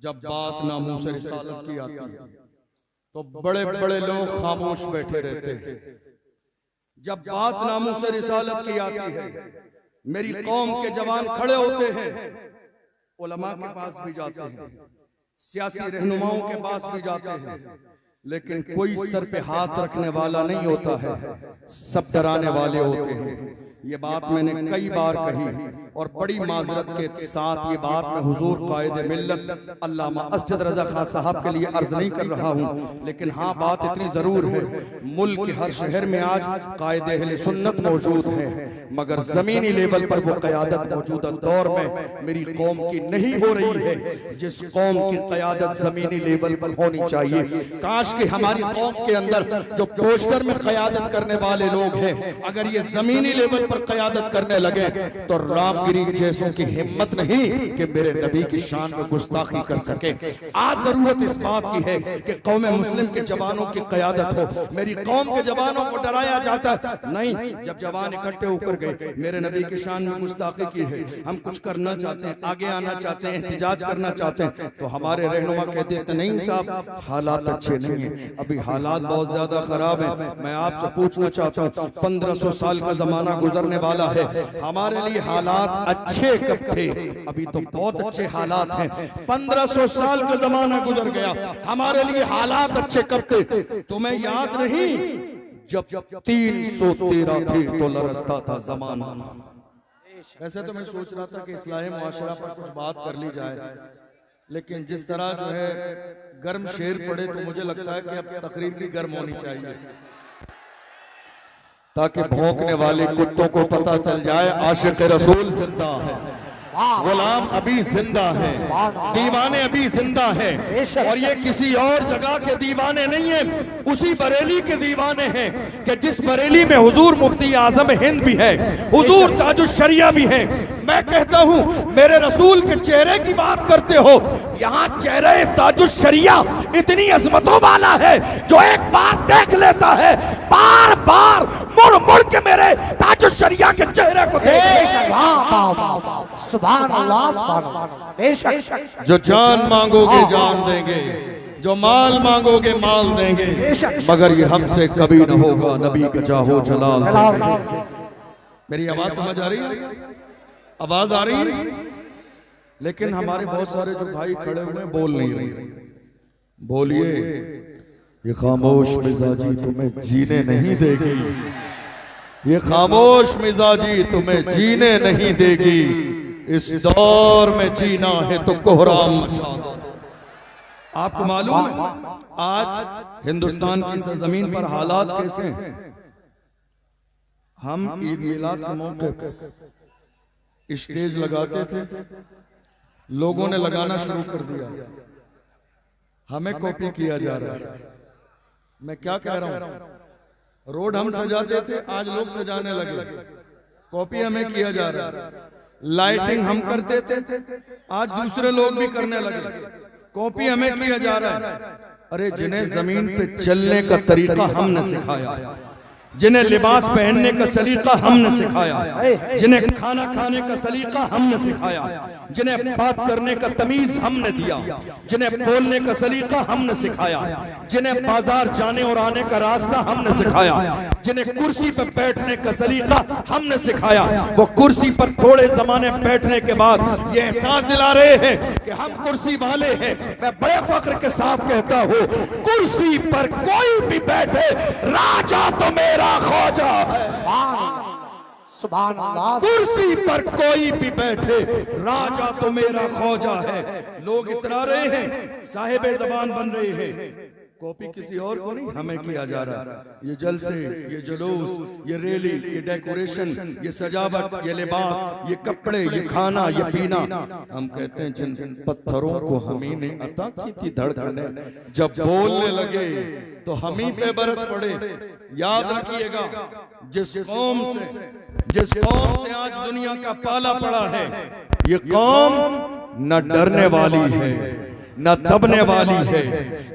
जब बात नामूस रिसालत की आती है तो बड़े बड़े लोग खामोश बैठे रहते हैं। जब बात नामूस रिसालत की आती है, मेरी कौम के जवान खड़े होते हैं, उलमा के पास भी जाते हैं, सियासी रहनुमाओं के पास भी जाते हैं, लेकिन कोई सर पे हाथ रखने वाला नहीं होता है, सब डराने वाले होते हैं। ये बात मैंने कई बार कही और बड़ी माजरत के साथ ये बात मैं हुजूर कायदे मिल्लत अल्लामा असजद रजा खां साहब के लिए अर्ज नहीं कर रहा हूँ, लेकिन हाँ बात इतनी जरूर है, मुल्क के हर शहर में आज कायदे अहले सुन्नत मौजूद है, मगर जमीनी लेवल पर वो क़यादत मौजूदा दौर में मेरी कौम की नहीं हो रही है, जिस कौम की क़यादत जमीनी लेवल पर होनी चाहिए। काश कि हमारी कौम के अंदर जो पोस्टर में क़यादत करने वाले लोग हैं, अगर ये जमीनी लेवल पर क़यादत करने लगे तो रामगिरी जैसों की हिम्मत नहीं कि मेरे नबी की शान में गुस्ताखी कर सके। आज जरूरत इस बात की है कि कौम मुस्लिम के जवानों की क़यादत हो। मेरी कौम के जवानों को डराया जाता नहीं, जब जवान इकट्ठे होकर गए, मेरे नबी की शान में गुस्ताखी की है, हम कुछ करना चाहते हैं, आगे आना चाहते हैं, एहतिजाज करना चाहते हैं, तो हमारे रहनुमा कहते थे नहीं साहब हालात अच्छे नहीं है, अभी हालात बहुत ज्यादा खराब है। मैं आपसे पूछना चाहता हूँ, 1500 साल का जमाना गुजरने वाला है, हमारे लिए हालात अच्छे कब थे? अभी तो बहुत अच्छे हालात हैं। 1500 साल का जमाना गुजर गया, हमारे लिए हालात अच्छे कब थे? तुम्हें याद नहीं जब 313 थे तो लरसता था जमाना। वैसे तो मैं सोच रहा था कि इस्लाही मुआशरा पर कुछ बात कर ली जाए, लेकिन जिस तरह जो है गर्म शेर पड़े तो मुझे लगता है कि अब तकरीर भी गर्म होनी चाहिए, ताकि भौंकने वाले कुत्तों को पता चल जाए आशिक रसूल जिंदा है, गुलाम अभी जिंदा है, दीवाने अभी जिंदा है, और ये किसी और जगह के दीवाने नहीं है, उसी बरेली के दीवाने हैं कि जिस बरेली में हुजूर मुफ्ती आजम हिंद भी है, हुजूर ताजुश शरिया भी है। मैं कहता हूँ मेरे रसूल के चेहरे की बात करते हो, यहाँ चेहरे ताजुश शरिया इतनी अजमतों वाला है जो एक बार देख लेता है बार बार मुड़ मुड़ के मेरे ताजुश शरिया के चेहरे को देख। जो जान मांगोगे जान देंगे, जो माल मांगोगे माल देंगे, मगर ये हमसे कभी न होगा नबी का जाहो जलाल देंगे। मेरी आवाज समझ आ रही है? आवाज आ रही है? लेकिन हमारे बहुत सारे जो भाई खड़े हुए बोल नहीं रहे। बोलिए, ये खामोश मिजाजी तुम्हें जीने नहीं देगी, ये खामोश मिजाजी तुम्हें जीने नहीं देगी, इस दौर में जीना है तो कोहराम मचा दो। आपको मालूम है आज हिंदुस्तान की सरजमीन पर हालात कैसे हैं? हम ईद मिलाद के मौके स्टेज लगाते थे, लोगों ने लगाना शुरू कर दिया, हमें कॉपी किया जा रहा है। मैं क्या कह रहा हूं? रोड हम सजाते थे, आज लोग सजाने लगे, कॉपी हमें किया जा रहा है। लाइटिंग हम करते थे, आज दूसरे लोग भी करने लगे, कॉपी हमें किया जा रहा है। अरे जिन्हें जमीन पे चलने का तरीका हमने सिखाया, जिन्हें लिबास पहनने का सलीका हमने सिखाया, जिन्हें खाना खाने का सलीका हमने सिखाया, जिन्हें बात करने का तमीज हमने दिया, जिन्हें बोलने का सलीका हमने सिखाया, जिन्हें बाजार जाने और आने का रास्ता हमने सिखाया, जिन्हें कुर्सी पर बैठने का सलीका हमने सिखाया, वो कुर्सी पर थोड़े जमाने बैठने के बाद ये एहसास दिला रहे हैं कि हम कुर्सी वाले हैं। मैं बड़े फख्र के साथ कहता हूँ, कुर्सी पर कोई भी बैठे, राजा तो मेरा ख्वाजा है। सुभान अल्लाह। कुर्सी पर कोई भी बैठे, राजा तो मेरा ख्वाजा है। लोग इतरा रहे हैं, साहिब जबान बन रहे हैं, कॉपी किसी और को नहीं हमें किया जा रहा। ये जलसे, ये जुलूस, ये रैली, ये डेकोरेशन, ये सजावट, ये लिबास, ये कपड़े, ये खाना, ये पीना, हम कहते हैं जिन पत्थरों को हमी ने अता की थी धड़कने, जब बोलने लगे तो हमी पे बरस पड़े। याद रखिएगा, जिस कौम से आज दुनिया का पाला पड़ा है, ये कौम न डरने वाली है, न दबने वाली है,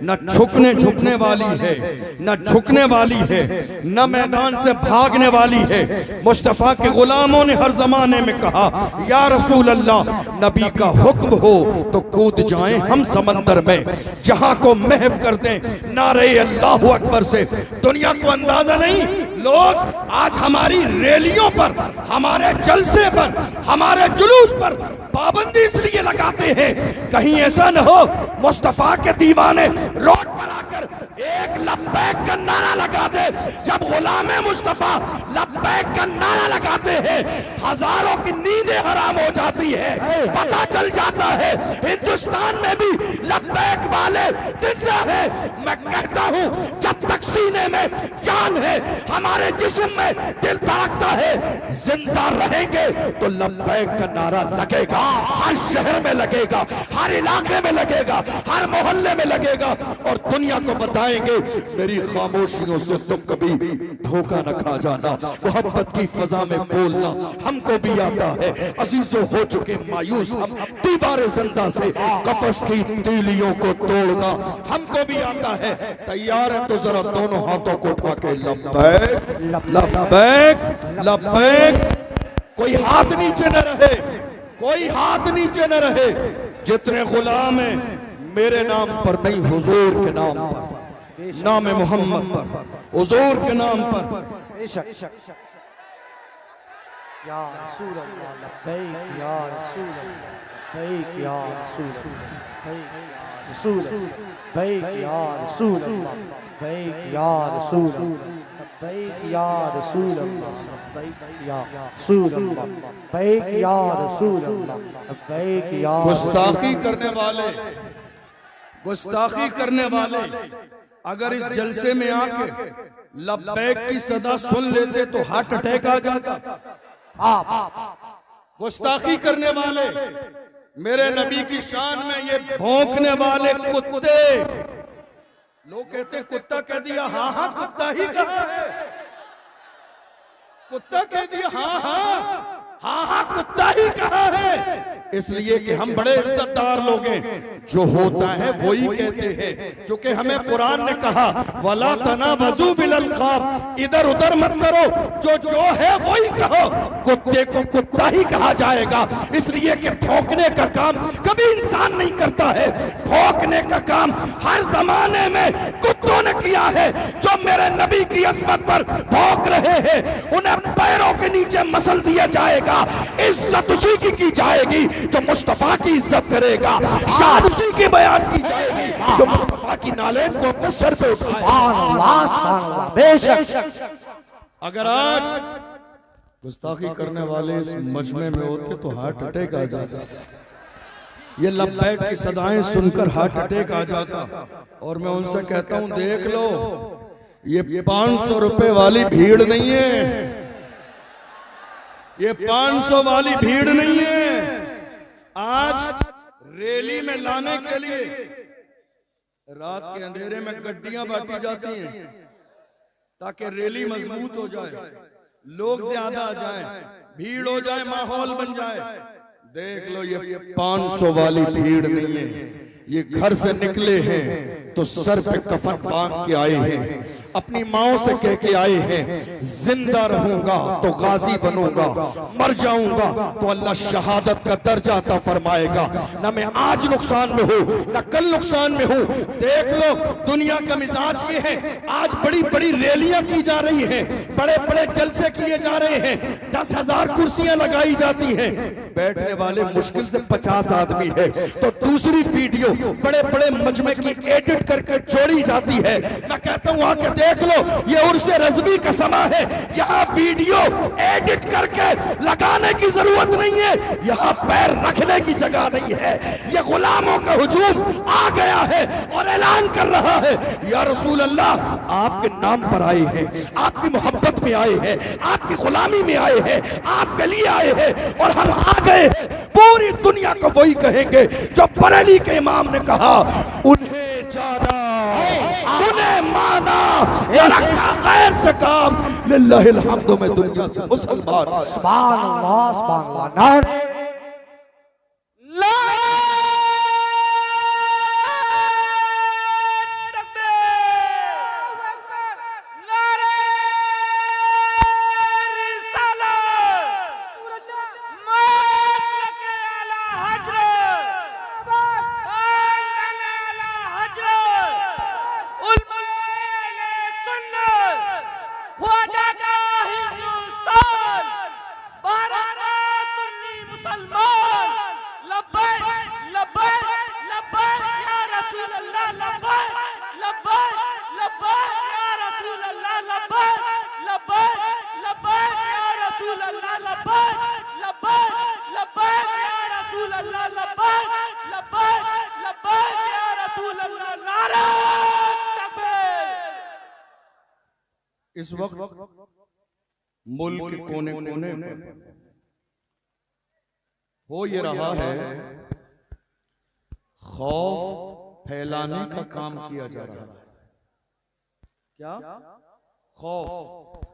न झुकने झुकने वाली है, न झुकने वाली है, न मैदान से भागने वाली है। मुस्तफ़ा के गुलामों ने हर जमाने में कहा, या रसूल अल्लाह, नबी का हुक्म हो तो कूद जाएं हम समंदर में, जहां को महव कर दें नारे अल्लाहु अकबर से। दुनिया को अंदाजा नहीं, लोग आज हमारी रैलियों पर, हमारे जलसे पर, हमारे जुलूस पर पाबंदी इसलिए लगाते हैं कहीं ऐसा न हो मुस्तफ़ा के दीवाने रोड पर आकर एक लब्बैक का नारा लगा दे। जब गुलाम मुस्तफ़ा लब्बैक का नारा लगाते हैं, हजारों की नींदें हराम हो जाती है। पता चल जाता है हिंदुस्तान में भी लब्बैक वाले जिंदा है। मैं कहता हूं, जब तक सीने में जान है, हमारे जिस्म में दिल धड़कता है, जिंदा रहेंगे तो लब्बैक का नारा लगेगा। हर शहर में लगेगा, हर इलाके में लगेगा, हर मोहल्ले में लगेगा, और दुनिया को बताएंगे मेरी खामोशियों से तुम कभी धोखा न खा जाना। मोहब्बत की फजा में बोलना हमको भी आता है। अजीजों हो चुके मायूस हम, दीवार जिंदा से कफस की तीलियों को तोड़ना हमको भी आता है। तैयार है तो जरा दोनों हाथों को उठा के लब्बैक लब्बैक लब्बैक। कोई हाथ नीचे न रहे, कोई हाथ नीचे न रहे। जितने गुलाम हैं मेरे नाम पर नहीं, हुजूर के नाम पर, नाम मोहम्मद पर, हुजूर के नाम पर। या रसूल अल्लाह लब्बैक, या रसूल अल्लाह लब्बैक, या रसूल अल्लाह रसूल लब्बैक, या रसूल अल्लाह लब्बैक, या रसूल लब्बैक, या रसूल अल्लाह लब्बैक, या रसूल अल्लाह लब्बैक, या रसूल अल्लाह लब्बैक, या। गुस्ताखी करने वाले, गुस्ताखी करने वाले अगर इस जलसे में आके लब्बैक की सदा सुन लेते तो हार्ट अटैक आ जाता। गुस्ताखी करने वाले, मेरे नबी की शान में ये भौंकने वाले कुत्ते, लोग कहते कुत्ता कह दिया, हाँ हाँ कुत्ता ही कहा है, कुत्ता कह दिया, हाँ हाँ हाँ हाँ कुत्ता ही कहा है। इसलिए कि हम बड़े इज्जतदार लोग हैं, जो होता है वही कहते हैं। जो कि हमें कुरान ने कहा, वला तनावज़ू बिल अल्क़ाब, इधर उधर मत करो, जो है वही कहो। कुत्ते को कुत्ता ही कहा जाएगा, इसलिए कि भौंकने का काम कभी इंसान नहीं करता है। भौंकने का काम हर जमाने में कुत्तों ने किया है। जो मेरे नबी की अज़मत पर भौंक रहे हैं, उन्हें पैरों के नीचे मसल दिया जाएगा। इज्जत उसी की जाएगी जो मुस्तफा की इज्जत करेगा, शान उसी की बयान की जाएगी जो मुस्तफा की नालेन को अपने सर पे उठाएगा। बेशक अगर आज गुस्ताखी करने वाले इस मजमे में होते तो हार्ट अटैक आ जाता। ये लब्बैक की सदाएं सुनकर हार्ट अटैक आ जाता। और मैं उनसे कहता हूं, देख लो, ये 500 रुपए वाली भीड़ नहीं है, ये 500 वाली भीड़ नहीं है। आज रैली में लाने के लिए रात के अंधेरे में गड्डियां बांटी जाती हैं ताकि रैली मजबूत हो जाए, लोग ज्यादा आ जाएं, भीड़ हो जाए, माहौल बन जाए। देख लो, ये 500 वाली भीड़ नहीं है। ये घर से निकले हैं तो सर पे कफन बांध के आए हैं, अपनी माओ से कह के आए हैं, जिंदा रहूंगा तो गाजी बनूंगा, मर जाऊंगा तो अल्लाह शहादत का दर्जा अता फरमाएगा। न मैं आज नुकसान में हूं, न कल नुकसान में हूं। देख लो, दुनिया का मिजाज ये है, आज बड़ी बड़ी रैलियां की जा रही हैं, बड़े बड़े जलसे किए जा रहे हैं, 10,000 कुर्सियां लगाई जाती हैं, बैठने वाले मुश्किल से 50 आदमी है। तो दूसरी वीडियो बड़े बड़े मजमे की एडिट करके जोड़ी जाती है। मैं कहता हूं आके देख लो, ये उर्से रज़वी का समा है। यहाँ वीडियो एडिट करके लगाने की जरूरत नहीं है, यहाँ पैर रखने की जगह नहीं है। ये गुलामों का हुजूम आ गया है और ऐलान कर रहा है, या रसूल अल्लाह, आपके नाम पर आए हैं, आपकी मोहब्बत में आए हैं, आपकी गुलामी में आए हैं, आपके लिए आए हैं, और हम आ गए हैं। पूरी दुनिया को वही कहेंगे जो बरेली के इमाम ने कहा, उन्हें जाना, उन्हें माना, रखा गैर से काम, लिल्लाहिल हम्दु में दुनिया से मुसलमान। सुभान अल्लाह, सुभान अल्लाह। नारे तकबीर। इस वक्त मुल्क के कोने कोने पर हो ये रहा है, खौफ फैलाने का काम किया जा रहा है। क्या? खौफ,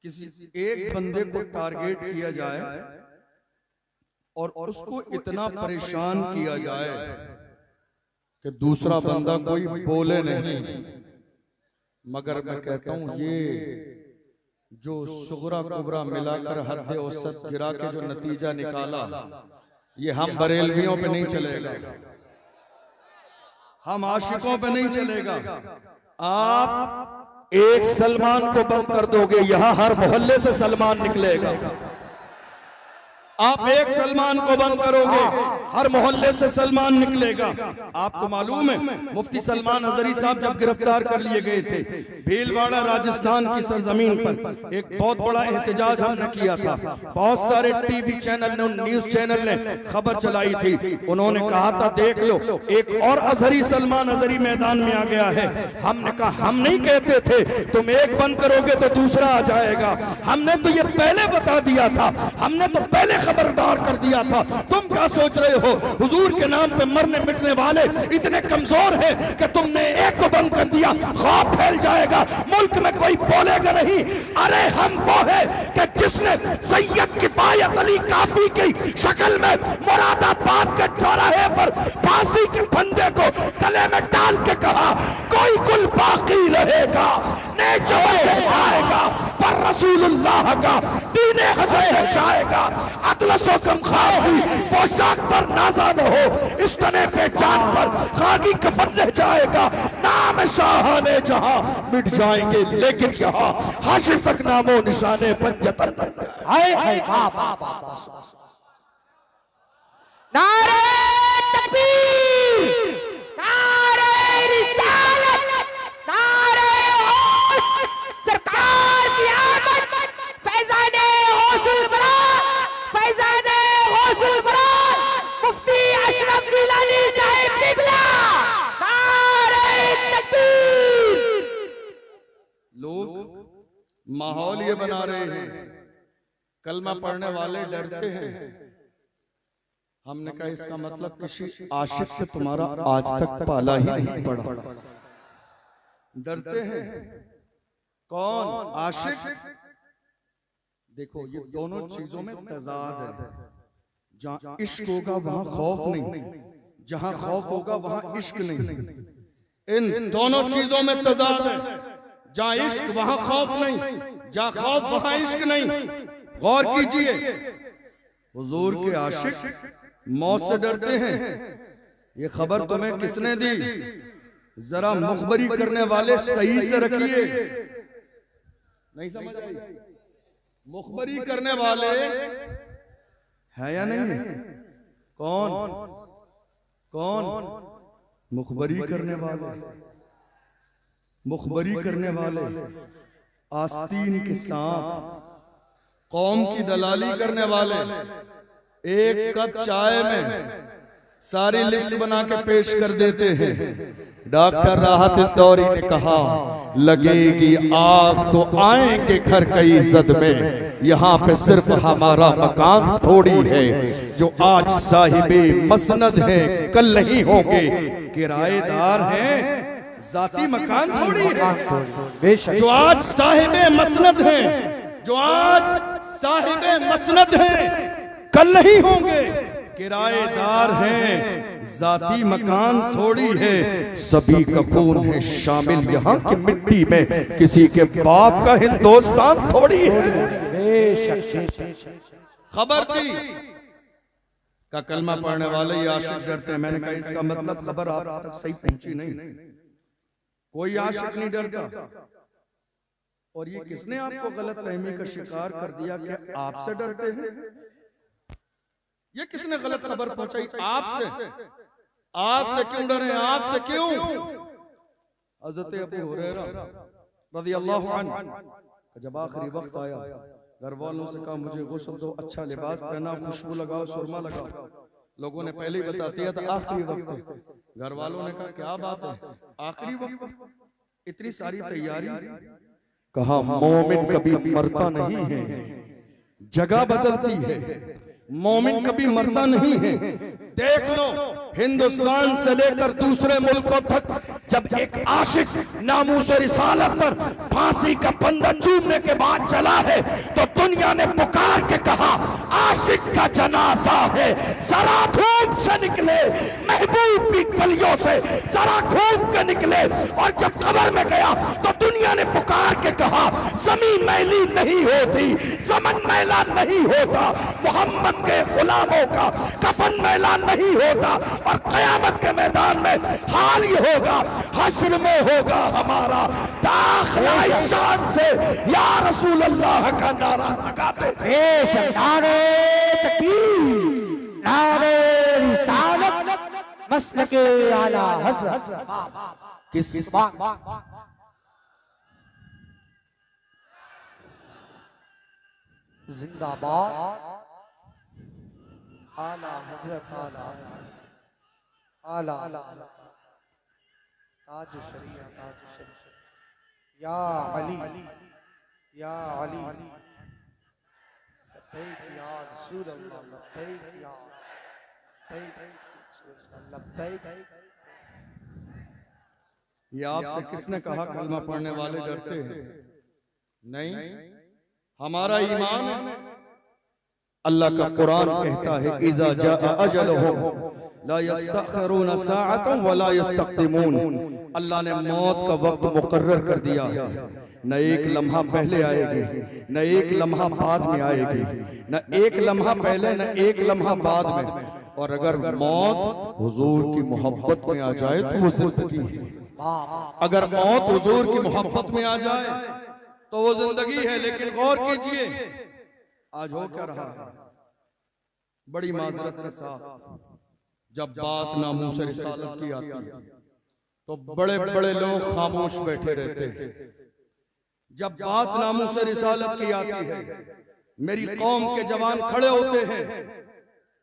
किसी एक बंदे को टारगेट किया जाए और उसको इतना परेशान किया जाए कि दूसरा बंदा कोई बोले नहीं। मगर मैं कहता हूं ये जो सुगरा कुबरा मिलाकर हद औसत गिरा के जो नतीजा निकाला, ये हम बरेलवियों पे नहीं चलेगा, हम आशिकों पे नहीं चलेगा। आप एक सलमान को बंद कर दोगे, यहां हर मोहल्ले से सलमान निकलेगा। आप एक सलमान को बंद करोगे, हर मोहल्ले से सलमान निकलेगा। आपको मालूम है, मुफ्ती सलमान हजरी साहब जब गिरफ्तार कर लिए गए थे, भीलवाड़ा राजस्थान की सरजमीन पर एक बहुत बड़ा एहतजाज हमने किया था। बहुत सारे टीवी चैनल ने, न्यूज चैनल ने खबर चलाई थी। उन्होंने कहा था देख लो, एक और अजहरी सलमान हजरी मैदान में आ गया है। हमने कहा हम नहीं कहते थे, तुम एक बंद करोगे तो दूसरा आ जाएगा। हमने तो ये पहले बता दिया था, हमने तो पहले खबरदार कर दिया था। तुम क्या सोच रहे हो, हुजूर के नाम पे मरने मिटने वाले इतने कमजोर हैं कि तुमने एक को बंद कर दिया, खौफ फैल जाएगा, मुल्क में कोई बोलेगा नहीं। अरे हम वो है कि जिसने सैयद किफायत अली काफी की शक्ल में मुरादाबाद के चौराहे पर फांसी के फंदे को गले में डाल के कहा, कोई कुल बाकी रहेगा, नेचो जाएगा पर रसूलुल्लाह का दीने हसन जाएगा। अतलसो कम खाओगी पोशाक पर नाजा न हो, इस तने पे जान पर खाकी कफन रह जाएगा। नाम शाहाने जहां मिट जाएंगे, लेकिन यहाँ हाशिर तक नामो निशाने पंजतन रह जाए। हाय हाय नारे तकबीर, नारे रिसालत, नारे गौस, सरकार की आमद, फैज़ाने गौसुल बरा, फैज़ाने गौसुल बरा, मुफ्ती अशरफ जिलानी साहिब किबला, नारे तकबीर। लोग माहौल ये बना रहे हैं, कलमा पढ़ने वाले डरते हैं। हमने कहा इसका मतलब किसी आशिक से तुम्हारा आज तक पाला ही नहीं पड़ा। डरते हैं। कौन? आशिक। देखो ये दोनों चीजों में तजाद है। जहां इश्क होगा वहां खौफ नहीं, जहां खौफ होगा वहां इश्क नहीं। इन दोनों चीजों में तजाद है। जहां इश्क वहां खौफ नहीं, जहां खौफ वहां इश्क नहीं। गौर कीजिए, हुजूर के आशिक मौत से डरते हैं। ये खबर तुम्हें किसने दी? जरा मुखबरी करने वाले सही से रखिए। नहीं समझ आई? मुखबरी करने वाले है या नहीं है? कौन? कौन? मुखबरी करने वाले, मुखबरी करने वाले, आस्तीन के सांप, कौम की दलाली करने वाले। एक कप चाय में सारी लिस्ट बना के पेश कर देते हैं। डॉक्टर राहत इंदौरी ने कहा, लगेगी आग तो आएंगे घर कई इज्जत में, यहाँ पे सिर्फ हमारा मकान थोड़ी है। जो आज साहिबे मसनद है कल नहीं होंगे, किराएदार हैं जाती मकान थोड़ी है। जो आज साहिबे मसनद हैं, जो आज साहिबे मसनद हैं कल नहीं होंगे, किराएदार हैं जाती मकान थोड़ी है। सभी का खून है शामिल यहाँ की मिट्टी में, किसी के बाप का हिंदुस्तान थोड़ी है। खबर दी का कलमा पढ़ने वाले ये आशिक डरते हैं। मैंने कहा इसका मतलब खबर आप तक सही पहुंची नहीं। कोई आशिक नहीं डरता। और ये किसने आपको गलत फहमी का शिकार कर दिया कि आपसे डरते हैं? ये किसने गलत खबर पहुंचाई? आपसे। आपसे क्यों डरे? आपसे क्यों? हज़रत अबू हुरैरा रज़ियल्लाहु अन्हु जब आखिरी वक्त आया, घर वालों से कहा मुझे गुस्ल दो, अच्छा लिबास पहना, खुशबू लगाओ, सुरमा लगाओ। लोगों ने पहले ही बता दिया था आखिरी वक्त है। घर वालों ने कहा क्या बात है, आखिरी वक्त, इतनी सारी तैयारी। कहा मोमिन कभी मरता नहीं है, जगह बदलती है, मोमिन कभी मरता नहीं है। देख लो हिंदुस्तान से लेकर दूसरे मुल्कों तक जब एक आशिक नामूस रिसालत पर फांसी का फंदा चूमने के बाद चला है तो दुनिया ने पुकार के कहा आशिक का जनाजा है, जरा धूप से निकले, महबूब की गलियों से जरा घूम के निकले। और जब कब्र में गया तो दुनिया ने पुकार के कहा जमीन मैली नहीं होती, ज़मन मैला नहीं होता, मोहम्मद के गुलामों का कफन मैला नहीं होता। और कयामत के मैदान में हाल ये होगा, हश्र में होगा हमारा दाखिला शान से या रसूल अल्लाह का नारा लगाते थे। नारे तकबीर, नारे रिसालत, मसलके आला हज़रत। किस जिंदाबाद आला हज़रत, आला आला ताज शरीया, ताज शरीया, या अली, या अली, लब्बैक या रसूल अल्लाह, लब्बैक या लब्बैक। ये आपसे किसने कहा कलमा पढ़ने वाले डरते हैं? नहीं, हमारा ईमान है। अल्लाह का कुरान कहता है इज़ा जाअ अजलुहुम ला यस्तखिरून साअतन वला यस्तक़दिमून। अल्लाह ने मौत का वक्त मुकर्रर कर दिया है, न एक लम्हा पहले आएगी, न एक लम्हा बाद में आएगी, न एक लम्हा पहले न एक लम्हा बाद में। और अगर मौत हुजूर की मोहब्बत में आ जाए तो वो जिंदगी है। अगर मौत हुजूर की मोहब्बत में आ जाए तो वो जिंदगी है। लेकिन गौर कीजिए आज हो क्या रहा है, बड़ी माजरत के साथ जब बात नामूस रिसालत की आती है तो बड़े बड़े लोग खामोश बैठे रहते हैं। जब बात नामूस रिसालत की आती है मेरी कौम के जवान खड़े होते हैं,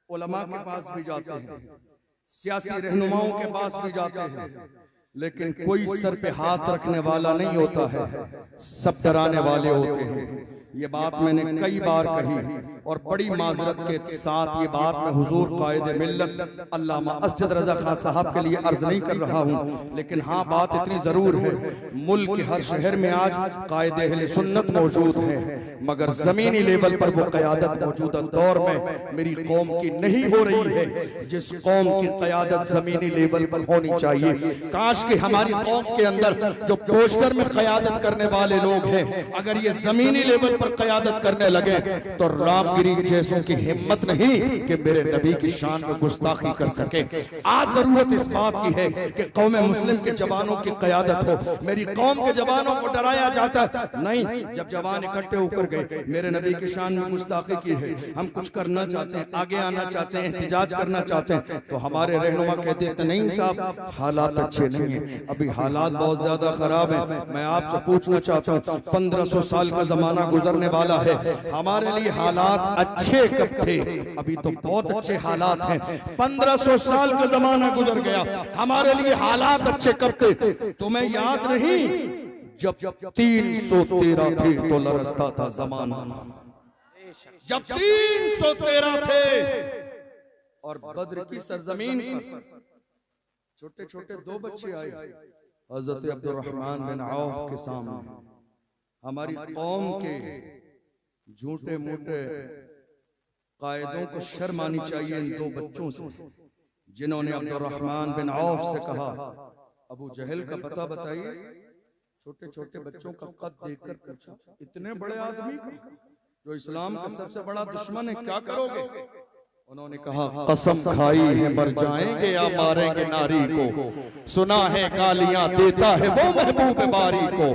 उलमा के पास भी जाते हैं, सियासी रहनुमाओं के पास भी जाते हैं, लेकिन कोई सर पे हाथ रखने वाला नहीं होता है, सब डराने वाले होते हैं। ये बात मैंने कई बार कही और बड़ी माजरत के साथ ये बात मैं हुजूर कायदे मिल्लत अल्लामा असजद रजा खां साहब के लिए अर्ज नहीं कर रहा हूँ, लेकिन हाँ बात इतनी जरूर है, मुल्क के हर शहर में आज कायदे अहले सुन्नत मौजूद है, मगर जमीनी लेवल पर वो क़यादत मौजूदा दौर में मेरी कौम की नहीं हो रही है जिस कौम की क़यादत जमीनी लेवल पर होनी चाहिए। काश कि हमारी कौम के अंदर जो पोस्टर में क़यादत करने वाले लोग हैं अगर ये जमीनी लेवल पर क़यादत करने लगे तो रामगिरी जैसों की हिम्मत नहीं कि मेरे नबी की शान में गुस्ताखी कर सके। आज जरूरत इस बात की है कि कौम मुस्लिम के जवानों की क़यादत हो। मेरी कौम के जवानों को डराया जाता है नहीं, जब जवान इकट्ठे होकर गए मेरे नबी की शान में गुस्ताखी की है, हम कुछ करना चाहते हैं, आगे आना चाहते हैं, एहतिजाज करना चाहते हैं, तो हमारे रहनुमा कहते हैं नहीं साहब हालात अच्छे नहीं है, अभी हालात बहुत ज्यादा खराब है। मैं आपसे पूछना चाहता हूँ 1500 साल का जमाना गुजरने वाला है, हमारे लिए हालात अच्छे कब थे? अभी तो बहुत अच्छे हालात हैं। 1500 साल का जमाना गुजर गया, हमारे लिए हालात अच्छे कब थे? तुम्हें याद नहीं जब 313 थे तो लरसता था जमाना, जब 313 थे और बद्र की सरजमीन पर छोटे छोटे 2 बच्चे आए हजरत अब्दुर्रहमान बिन औफ के सामने। हमारी कौम के झूठे मूठे कायदों को शर्म आनी चाहिए इन 2 बच्चों से जिन्होंने अब्दुर्रहमान बिन औफ से कहा अबू जहल का पता बताइए। छोटे छोटे बच्चों का कद देखकर पूछा इतने बड़े आदमी का जो इस्लाम का सबसे बड़ा दुश्मन है क्या करोगे? उन्होंने कहा कसम खाई है मर जाएंगे या मारेंगे नारी को, सुना है गालियां देता है वो महबूब बारी को,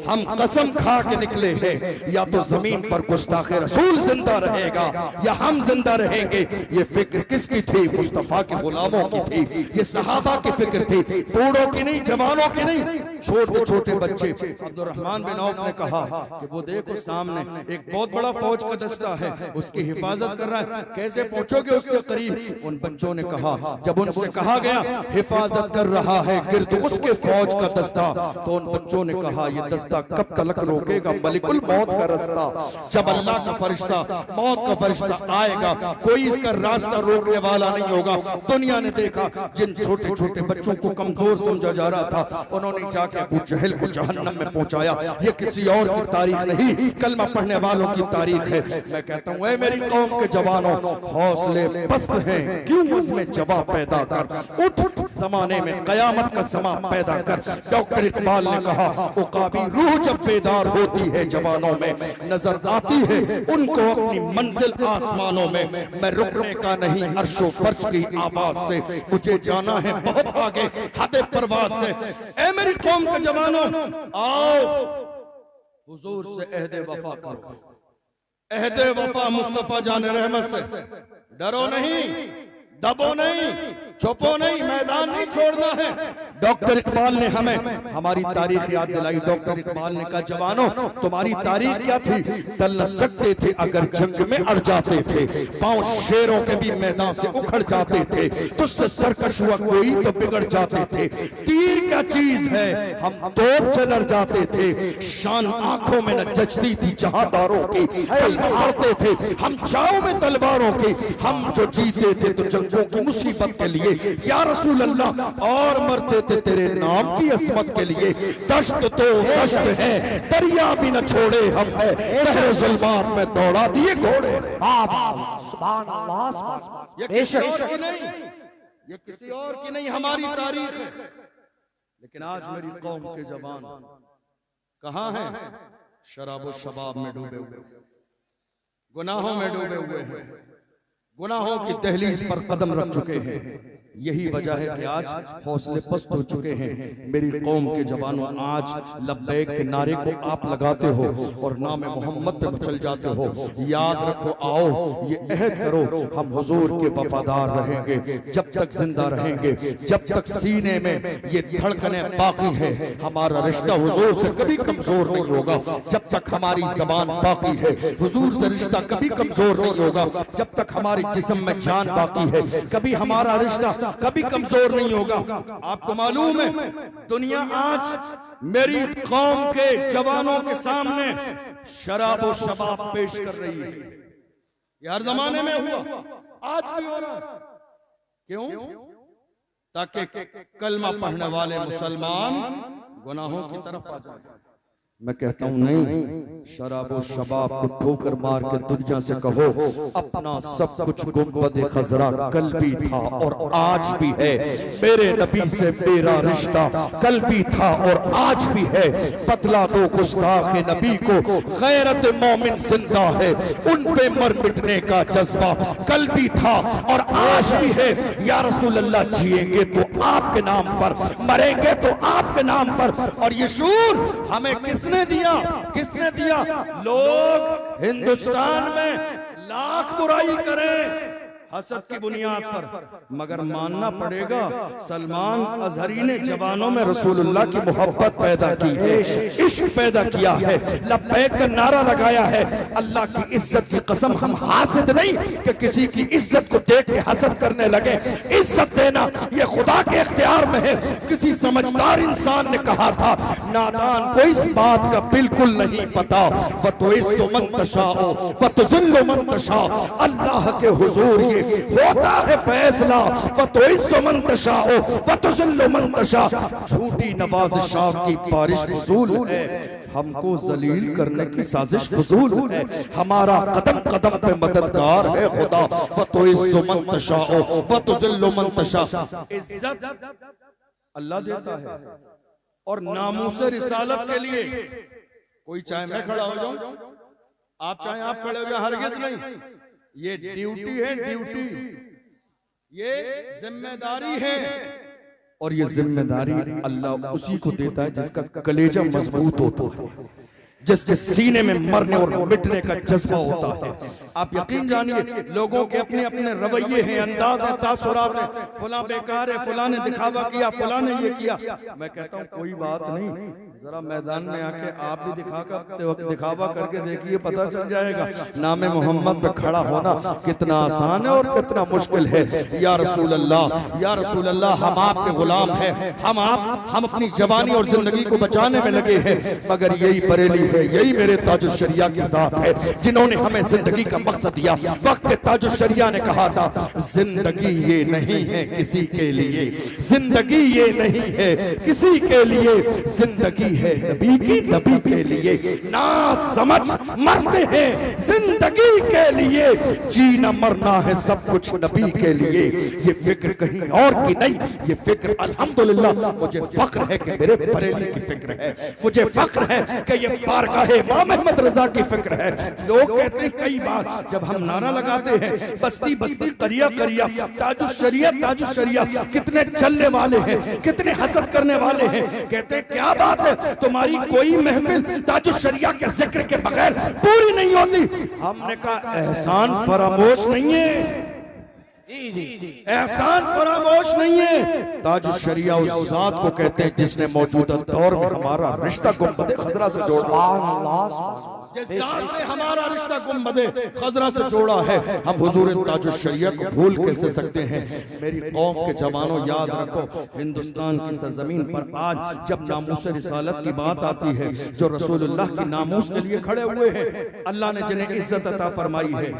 हम कसम खा के निकले हैं या तो जमीन पर गुस्ताखे रसूल जिंदा रहेगा या हम जिंदा रहेंगे। ये फिक्र किसकी थी? मुस्तफा के गुलामों की थी, ये सहाबा की फिक्र थी, बूढ़ों की नहीं, जवानों की नहीं। छोटे छोटे बच्चे। अब्दुर्रहमान बिन औफ ने कहा कि वो देखो सामने एक बहुत बड़ा फौज का दस्ता है, उसकी हिफाजत कर रहा है, कैसे पहुंचोगे उसके करीब? उन बच्चों ने कहा, जब उनसे कहा गया हिफाजत कर रहा है गिर्द उसके फौज का दस्ता, तो उन बच्चों ने कहा ये दस्ता कब तलक रोकेगा मलिकुल मौत का रास्ता? जब अल्लाह का फरिश्ता, मौत का फरिश्ता आएगा, कोई इसका रास्ता रोकने वाला नहीं होगा। दुनिया ने देखा जिन छोटे छोटे बच्चों को कमजोर समझा जा रहा था, उन्होंने जाके अबू जहल को जहन्नम में पहुंचाया। ये किसी और की तारीख नहीं, कलमा पढ़ने वालों की तारीख है। मैं कहता हूं, ऐ मेरी कौम के जवानों, हौसले पस्त हैं, क्यों उसमें जवाब पैदा कर, उठ जमाने में कयामत का समा पैदा कर। डॉक्टर इकबाल ने कहा, उकाबी रूह जब बेदार होती है जवानों में, नजर आती है उनको अपनी मंजिल आसमानों में। मैं रुकने का नहीं अर्शो फर्श की आवाज से, मुझे जाना है बहुत आगे हद परवाज से। ऐ मेरी कौम के जवानों, आओ हुजूर से अहद वफा करो, अहद वफा मुस्तफा जान रहमत से। डरो नहीं, दबो नहीं, छुपो नहीं, मैदान नहीं छोड़ना है। डॉक्टर इकबाल ने हमें हमारी तारीख याद दिलाई। डॉक्टर इकबाल ने कहा, जवानों तुम्हारी तारीख क्या थी? टल न सकते थे अगर जंग में अड़ जाते थे, पांव शेरों के भी मैदान से उखड़ जाते थे, तुझसे सरकश हुआ कोई तो बिगड़ जाते थे। तीर क्या चीज है, हम तोप से लड़ जाते थे, शान आंखों में न जचती थी जहादारों की, कलमा पढ़ते थे हम छाओ में तलवारों की। हम जो जीते थे तो जंगों की मुसीबत के लिए या रसूल अल्लाह, और मरते थे तेरे नाम की असमत के लिए। दश्त तो दश्त है, दरिया भी न छोड़े हमने, शहर ज़ुल्मात में दौड़ा दिए घोड़े। सुभान अल्लाह। ये किसी और की नहीं, ये किसी और की नहीं, हमारी तारीख है। लेकिन आज मेरी कौम के जवान कहां हैं? शराबो शबाब में डूबे हुए, गुनाहों में डूबे हुए हैं, गुनाहों की दहलीज पर कदम रख चुके हैं। यही वजह है कि आज हौसले पस्त हो चुके हैं। मेरी कौम के जवानों, आज लब्बैक के नारे को आप लगाते हो और नाम मोहम्मद पे मचल जाते हो। याद रखो, आओ ये अहद करो, हम हुजूर के वफादार रहेंगे जब तक जिंदा रहेंगे, जब तक सीने में ये धड़कने बाकी है। हमारा रिश्ता हुजूर से कभी कमजोर नहीं होगा जब तक हमारी जबान बाकी है। हुजूर से रिश्ता कभी कमजोर नहीं होगा जब तक हमारी जिस्म में जान बाकी है। कभी हमारा रिश्ता कभी कमजोर नहीं होगा। आपको मालूम है, दुनिया आज मेरी कौम के जवानों के सामने शराब और शबाब पेश कर रही है। यार जमाने में हुआ, आज भी हो रहा है। क्यों? ताकि कलमा पढ़ने वाले मुसलमान गुनाहों की तरफ आ जाए। मैं कहता हूं नहीं, शराब और शबाब को ठोकर मार के दुनिया से कहो, अपना सब कुछ गुंबद खजरा कल भी था और आज भी है। मेरे नबी से मेरा रिश्ता कल भी था और आज भी है। बतला दो गुस्ताख नबी को, गैरत मोमिन जिंदा है, उन पे मर मिटने का जज्बा कल भी था और आज भी है। या रसूल अल्लाह, जिएंगे तो आपके नाम पर, मरेंगे तो आपके नाम पर। और ये शूर हमें किसने दिया? किसने दिया? लोग हिंदुस्तान में लाख बुराई करें हसद की बुनियाद पर, मगर मानना पड़ेगा सलमान अजहरी ने जवानों में रसूलुल्लाह की मोहब्बत पैदा की है, इश्क पैदा किया है, लब्बैक का नारा लगाया है। अल्लाह की इज्जत की कसम, हम हासिद नहीं कि किसी की इज्जत को देख के हसद करने लगे। इज्जत देना ये खुदा के इख्तियार में है। किसी समझदार इंसान ने कहा था, नादान को इस बात का बिल्कुल नहीं पता, वतुइस्सु मन तशाओ वतुज़िल्लु मन तशा। अल्लाह के हुजूर ये होता है फैसला, वतुइस्सु मन तशाओ वतुज़िल्लु मन तशा। झूठी नवाज़िशात की बारिश फजूल है, हमको जलील करने की साजिश फजूल है। हमारा कदम कदम पे मददगार है खुदा, वतुइस्सु मन तशाओ वतुज़िल्लु मन तशा। इज्जत अल्लाह देता है और नामूस रिसालत के लिए कोई चाहे मैं खड़ा हो जाऊं, आप चाहे आप खड़े हो जाए, हरगिज नहीं। ये ड्यूटी है, ड्यूटी, ये जिम्मेदारी है। और ये जिम्मेदारी अल्लाह उसी को देता है जिसका कलेजा मजबूत होता है, जिसके सीने में मरने और मिटने का जज्बा होता है। आप यकीन जानिए, लोगों के अपने अपने रवैये हैं, अंदाज हैं, तासुरात हैं। फलां बेकार है, फलां ने दिखावा किया, फलां ने ये किया। मैं कहता हूँ कोई बात नहीं, जरा मैदान में आके आप भी दिखावा करके देखिए, पता चल जाएगा नामे मोहम्मद पे खड़ा होना कितना आसान है और कितना मुश्किल है। या रसूल अल्लाह, या रसूल अल्लाह, हम आपके गुलाम हैं, हम अपनी जवानी और जिंदगी को बचाने में लगे हैं, मगर यही बरेली है, यही मेरे ताजुश शरिया की जात है जिन्होंने हमें जिंदगी का मकसद दिया। वक्त के ताजुश शरिया ने कहा था, जिंदगी ये नहीं है किसी के लिए, जिंदगी ये नहीं है किसी के लिए, जिंदगी है नबी की, नबी के लिए। ना समझ मरते हैं जिंदगी के लिए, जीना मरना है सब कुछ नबी के लिए। ये फिक्र कहीं और की नहीं, ये फिक्र अल्हम्दुलिल्लाह मुझे फख्र है कि मेरे बरेली की फिक्र है, मुझे फख्र है कि ये बारगाह इमाम अहमद रजा की फिक्र है। लोग कहते हैं कई बार जब हम नारा लगाते हैं, बस्ती बस्ती करिया करिया, ताजुश शरिया ताजुश शरिया, कितने चलने वाले हैं, कितने हसद करने वाले हैं। कहते हैं क्या बात है, तुम्हारी कोई महफिल ताजुश शरिया के जिक्र के बगैर पूरी नहीं होती। हमने कहा एहसान फरामोश नहीं है, एहसान फरामोश नहीं है। ताजुश शरिया उस जात को कहते हैं जिसने मौजूदा दौर में हमारा रिश्ता गुंबदे खजरा से जोड़ा, जिस जात ने हमारा रिश्ता गुंबदे खजरा से जोड़ा है। हम हुजूर ताजुश शरिया को भूल कैसे सकते हैं। मेरी कौम के जवानों, याद रखो, हिंदुस्तान की सरजमीन पर आज जब नामूस रिसालत की बात आती है, जो रसूलुल्लाह की नामूस के लिए खड़े हुए हैं, अल्लाह ने जिन्हें इज्जत अता फरमाई है,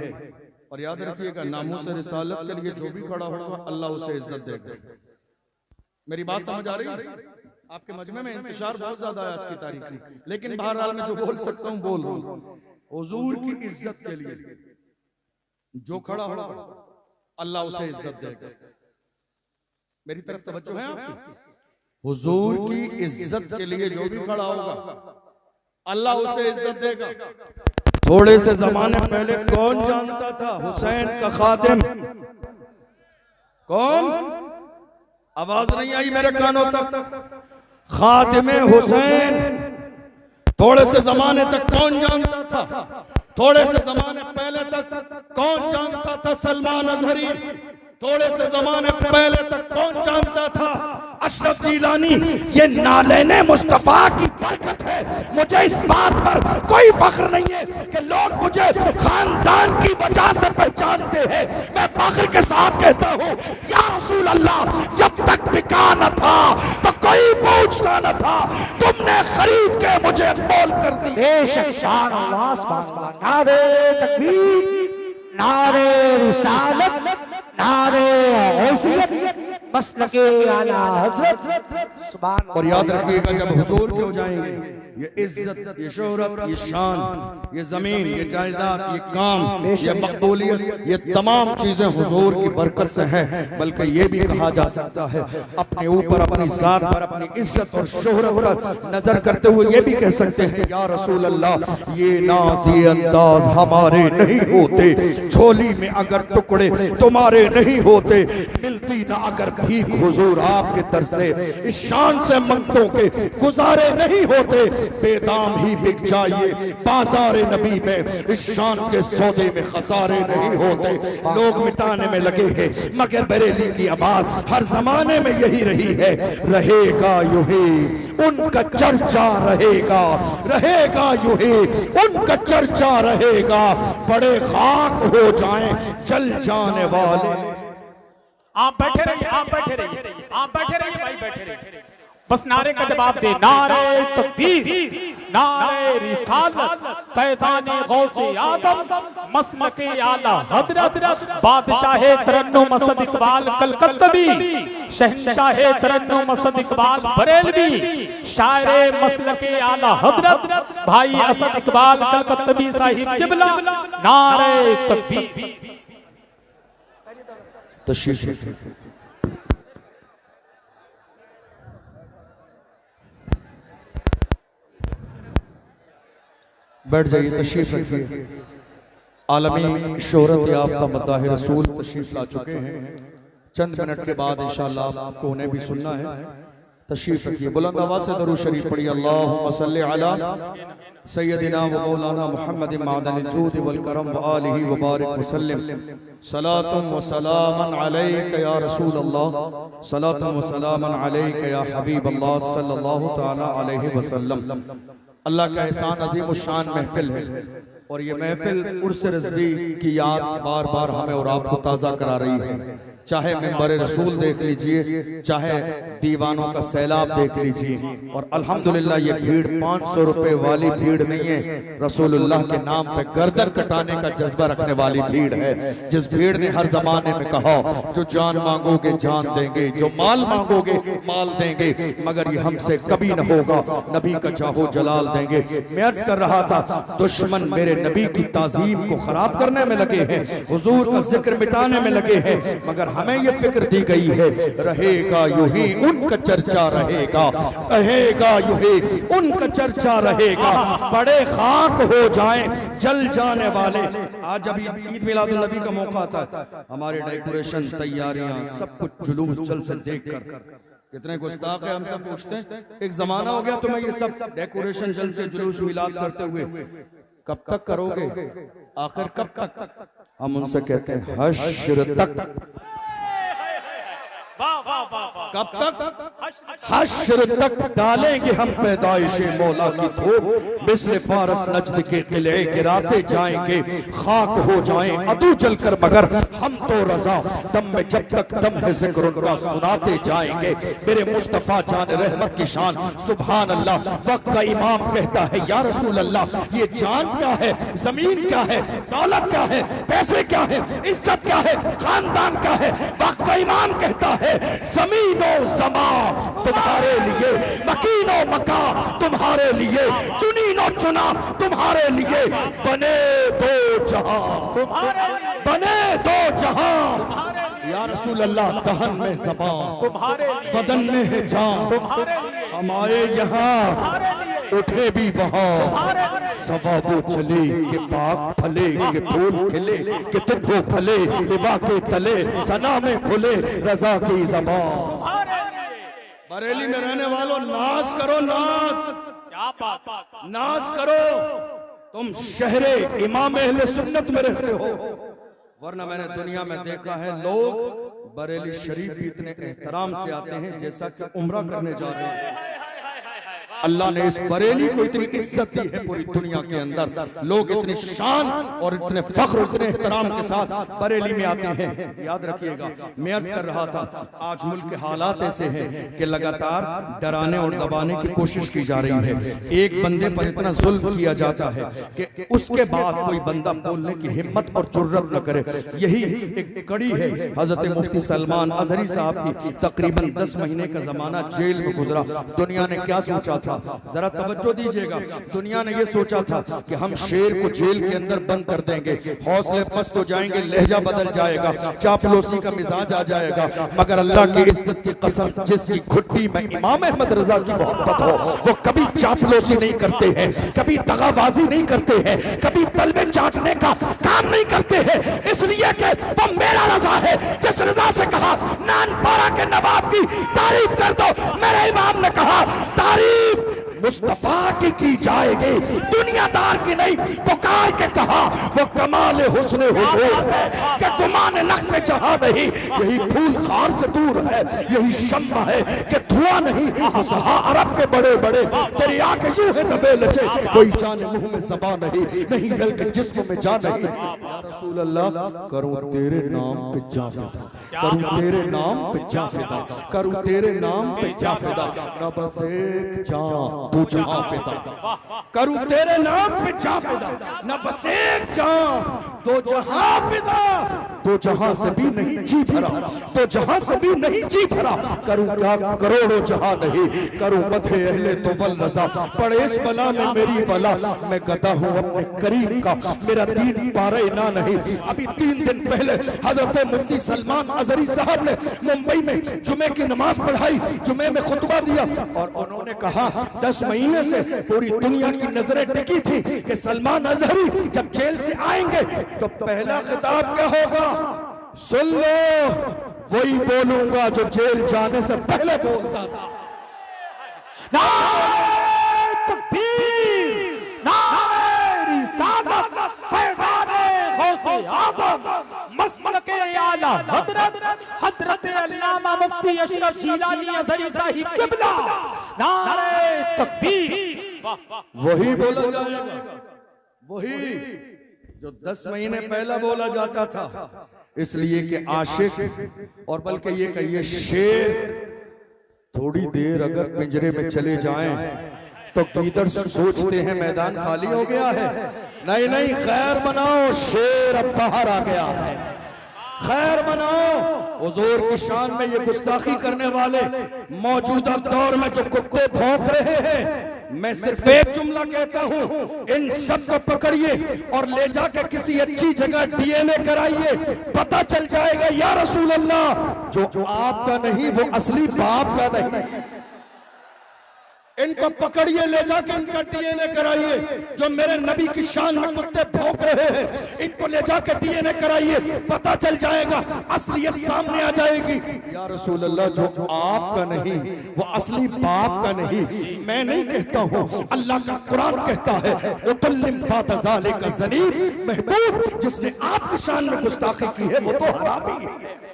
और याद रखिएगा नामूस रिसालत के लिए जो भी खड़ा होगा अल्लाह उसे इज्जत देगा। मेरी बात समझ आ रही है? आपके मजमे में इंतशार बहुत ज्यादा है आज की तारीख में, लेकिन बहरहाल मैं जो बोल सकता हूँ बोल रहा हूँ। हुजूर की इज्जत के लिए जो खड़ा होगा अल्लाह उसे इज्जत देगा। मेरी तरफ तवज्जो है आपकी? हुजूर की इज्जत के लिए जो भी खड़ा होगा अल्लाह उसे इज्जत देगा। थोड़े से जमाने पहले कौन जानता था हुसैन का खादिम कौन? आवाज नहीं आई मेरे कानों तक। खादिमे हुसैन थोड़े से जमाने तक कौन जानता था? थोड़े से जमाने पहले तक कौन जानता था सलमान अजहरी? थोड़े से जमाने पहले तक कौन जानता था अशरफ जिलानी? ये नालेने मुस्तफा की बरकत है। मुझे इस बात पर कोई फख्र नहीं है कि लोग मुझे खानदान की वजह से पहचानते हैं। मैं फख्र के साथ कहता हूँ, या रसूल अल्लाह, जब तक बिका न था तो कोई पूछता न था, तुमने खरीद के मुझे मोल कर दी। बेशक शान अल्लाह सुभान अल्लाह। नारे तकबीर, नारे रिसालत, नारे गौसियत, मसलके आला हज़रत सुभान। और याद रखिएगा जब हुजूर के हो जाएंगे, ये इज्जत, ये शोहरत, ये शान, ये जमीन, ये जायदाद, ये काम, ये मकबूलियत, ये तमाम चीजें हुजूर की बरकत से हैं। बल्कि ये भी कहा जा सकता है, अपने ऊपर, अपनी जात पर, अपनी इज्जत और शोहरत पर नजर करते हुए ये भी कह सकते हैं, या रसूल अल्लाह, ये नाज, ये अंदाज हमारे नहीं होते, झोली में अगर टुकड़े तुम्हारे नहीं होते, मिलती ना अगर भीख हुजूर आपके दर से, इस शान से मंगतों के गुजारे नहीं होते, बेदाम ही बिक जाइए बाजार नबी में, इस शान के सौदे में खसारे नहीं होते। लोग मिटाने में लगे हैं, मगर बरेली की आवाज हर जमाने में यही रही है, रहेगा यूं ही उनका चर्चा रहेगा, रहेगा यूं ही उनका चर्चा रहेगा, बड़े खाक हो जाएं जल जाने वाले। आप बैठे रहिए, आप बैठे रहिए, आप बैठे रहिए भाई, बैठे रहिए। बस नारे का जवाब दे, नारे तकबीर, नारे रिसालत, फैज़ाने गौसे आदम, मसलके आला हज़रत, बादशाहे तरन्नुम असद इकबाल कलकत्तवी, शहंशाहे तरन्नुम असद इकबाल बरेलवी, शायरे मसलके आला हज़रत भाई असद इकबाल कलकत्तवी साहिब किबला। नारे तकबीर। बैठ जाइए, तशरीफ रखिए। आलमी शोहरत याफ्ता मद्दाह रसूल तशरीफ ला चुके हैं। चंद मिनट के बाद इंशाअल्लाह आपको उन्हें भी सुनना है। तशरीफ रखिए। बुलंद आवाज़ से दरूद शरीफ पढ़िए। अल्लाहुम्मा सल्ली अला सय्यदिना व मौलाना मुहम्मद मादनिल जूद वल करम व आलिहि व बारिक व सल्लिम सलातुम व सलामन अलैका या रसूल अल्लाह, सलातुम व सलामन अलैका या हबीब अल्लाह सल्लल्लाहु तआला अलैहि वसल्लम। अल्लाह का एहसान अजीम शान महफिल है और ये महफिल उर्स रिज़वी की याद बार बार हमें और आपको ताज़ा करा रही है। चाहे मिंबर रसूल देख लीजिए, चाहे दीवानों का सैलाब देख लीजिए। और अल्हम्दुलिल्लाह ये भीड़ 500 रुपए वाली भीड़ नहीं है, रसूलुल्लाह के नाम पे गर्दन कटाने का जज्बा रखने वाली भीड़ है। जिस भीड़ ने हर जमाने में कहा जो जान मांगोगे जान देंगे, जो माल मांगोगे माल देंगे, मगर ये हमसे कभी न होगा, नबी का जाहो जलाल देंगे। मैं अर्ज कर रहा था, दुश्मन मेरे नबी की ताजीम को खराब करने में लगे हैं, हुजूर का जिक्र मिटाने में लगे हैं, मगर हमें ये फिक्र दी गई है रहेगा यूं ही उनका चर्चा रहेगा, रहेगा यूं ही उनका चर्चा रहेगा। बड़े खाक हो जाएं जल जाने वाले। आज जब ईद मिलादुन नबी का मौका आता है, हमारे डेकोरेशन तैयारियां सब कुछ जुलूस जल से देखकर कितने गुस्ताख है हम सब पूछते हैं। एक जमाना हो गया तुम्हें ये सब डेकोरेशन जल से जुलूस मिलाद करते हुए, कब तक करोगे, आखिर कब तक? हम उनसे कहते हैं हश्र तक। कब तक? हश्र तक डालेंगे हम पैदाइशे मौला की धूप, मिस्ल फारस नजद के किले गिराते जाएंगे, खाक हो जाएं अदू जलकर, मगर हम तो रजा दम में जब तक दम है जिक्र उनका सुनाते जाएंगे। मेरे मुस्तफा जान रहमत की शान सुभान अल्लाह। वक्त का इमाम कहता है या रसूल अल्लाह, ये जान क्या है, जमीन क्या है, दौलत क्या है, पैसे क्या है, इज्जत क्या है, खानदान क्या है? वक्त का इमाम कहता है ज़मीनो ज़मा तुम्हारे लिए, मकीनो मका तुम्हारे लिए, चुनीनो चुना तुम्हारे लिए, बने दो जहां तुम्हारे, बने दो जहां या रसूल अल्लाह। दहन में ज़बान तुम्हारे, बदन में है जान तुम्हारे, हमारे यहाँ उठे भी वहाँ सवाबो चले के पाक फले के फूल खिले, कि तुम हो फले लिबा के तले, सना में खुले रजा की ज़बान। बरेली में रहने वालों नाज करो, नाज, क्या बात, नाज करो। तुम शहरे इमाम अहले सुन्नत में रहते हो, वरना मैंने दुनिया में देखा है लोग बरेली शरीफ भी इतने एहतराम से आते हैं जैसा कि उम्रा करने जा रहे हैं। अल्लाह ने इस बरेली को इतनी इज्जत दी है पूरी दुनिया के अंदर, लोग इतनी शान और इतने फख्र इतने एहतराम के साथ बरेली में आते हैं। याद रखिएगा, मैं अर्ज कर रहा था आज मुल्क के हालात ऐसे हैं कि लगातार डराने और दबाने की कोशिश की जा रही है। एक बंदे पर इतना जुल्म किया जाता है कि उसके बाद कोई बंदा बोलने की हिम्मत और जुर्रत न करे। यही एक कड़ी है हजरत मुफ्ती सलमान अजहरी साहब की तकरीबन 10 महीने का जमाना जेल में गुजरा। दुनिया ने क्या सोचा था, जरा तवज्जो दीजिएगा, दुनिया ने यह सोचा था कि हम शेर को जेल के अंदर बंद कर देंगे, हौसले पस्त हो जाएंगे, लहजा बदल जाएगा, चापलूसी का मिजाज आ जाएगा। मगर अल्लाह की इज्जत की कसम, जिसकी घुट्टी में इमाम अहमद रजा की मोहब्बत हो, वो कभी चापलूसी नहीं करते हैं, कभी दगाबाजी नहीं करते हैं, कभी तलवे चाटने का काम नहीं करते हैं, इसलिए कि वो मेरा रजा है। जिस रजा से कहा नानपारा के नवाब की तारीफ कर दो, मेरे इमाम ने कहा तारीफ मुस्तफा की जाएगी, दुनियादार की नहीं। पुकार के कहा वो कमाल हुस्न हुजूर है कि गुमान नक्शे जहां नहीं, यही फूल खार से दूर है, यही शम्मा है कि धुआं नहीं। सहा अरब के बड़े बड़े तेरी आंखें यूं है दबे लचे, कोई जाने मुंह में ज़बान नहीं, नहीं गल के जिस्म में जान नहीं। या रसूल अल्लाह करूं तेरे नाम पे जा फिदा, करूं तेरे नाम पे जा फिदा, करूं तेरे नाम पे जा फिदा, न बस एक जान तू जहां फिदा, करूं तेरे नाम पे जा फिदा, न बस एक जान दो जहां फिदा। दो जहां से भी नहीं जी भरा, तो जहां से भी नहीं जी भरा, करूं क्या करोड़ों जहां नहीं, करूं मथे अहले तो वल रजा, पड़े इस बला में मेरी बला, मैं गदा हूं अपने करीम का, मेरा दीन पारे ना नहीं। अभी 3 दिन पहले हजरत मुफ्ती सलमान अजहरी साहब ने मुंबई में जुमे की नमाज पढ़ाई, जुमे में खुतबा दिया और उन्होंने कहा 10 महीने से पूरी दुनिया की नजरें टिकी थी कि सलमान अजहरी जब जेल से आएंगे तो पहला खिताब क्या होगा, सुन लो वही बोलूंगा जो जेल जाने से पहले बोलता था। नारे तकबीर, नारे रिसालत, फैज़ाने गौसे आदम, मसलके आला हजरत, हजरत अल्लामा मुफ्ती अशरफ जिलानी अज़हरी साहिब क़िबला, नारे तकबीर। वही बोला जाएगा, वही जो 10 महीने पहला बोला जाता था, इसलिए कि आशिक और बल्कि ये कहिए शेर थोड़ी देर अगर पिंजरे में चले जाएं तो किधर सोचते हैं मैदान खाली हो गया है। नहीं नहीं, खैर बनाओ, शेर अब बाहर आ गया है, खैर बनाओ। हुजूर की शान में ये गुस्ताखी करने वाले मौजूदा दौर में जो कुत्ते भौंक रहे हैं, मैं सिर्फ एक जुमला कहता हूं, इन सब को पकड़िए और ले जाकर किसी अच्छी जगह डीएनए कराइए, पता चल जाएगा या रसूल अल्लाह, जो आपका नहीं वो असली बाप का नहीं। इनको पकड़िए, ले जाके इनका डीएनए कराइए। जो मेरे नबी की शान में कुत्ते भौंक रहे हैं, इनको ले जाके डीएनए कराइए, पता चल जाएगा, असलियत सामने आ जाएगी। या रसूल अल्लाह, जो आपका नहीं वो असली बाप का नहीं। मैं नहीं कहता हूँ, अल्लाह का कुरान कहता है, उतल्लिम बातज़ालिका ज़नीब, महबूब जिसने आपकी शान में गुस्ताखी की है वो तो हरामी है।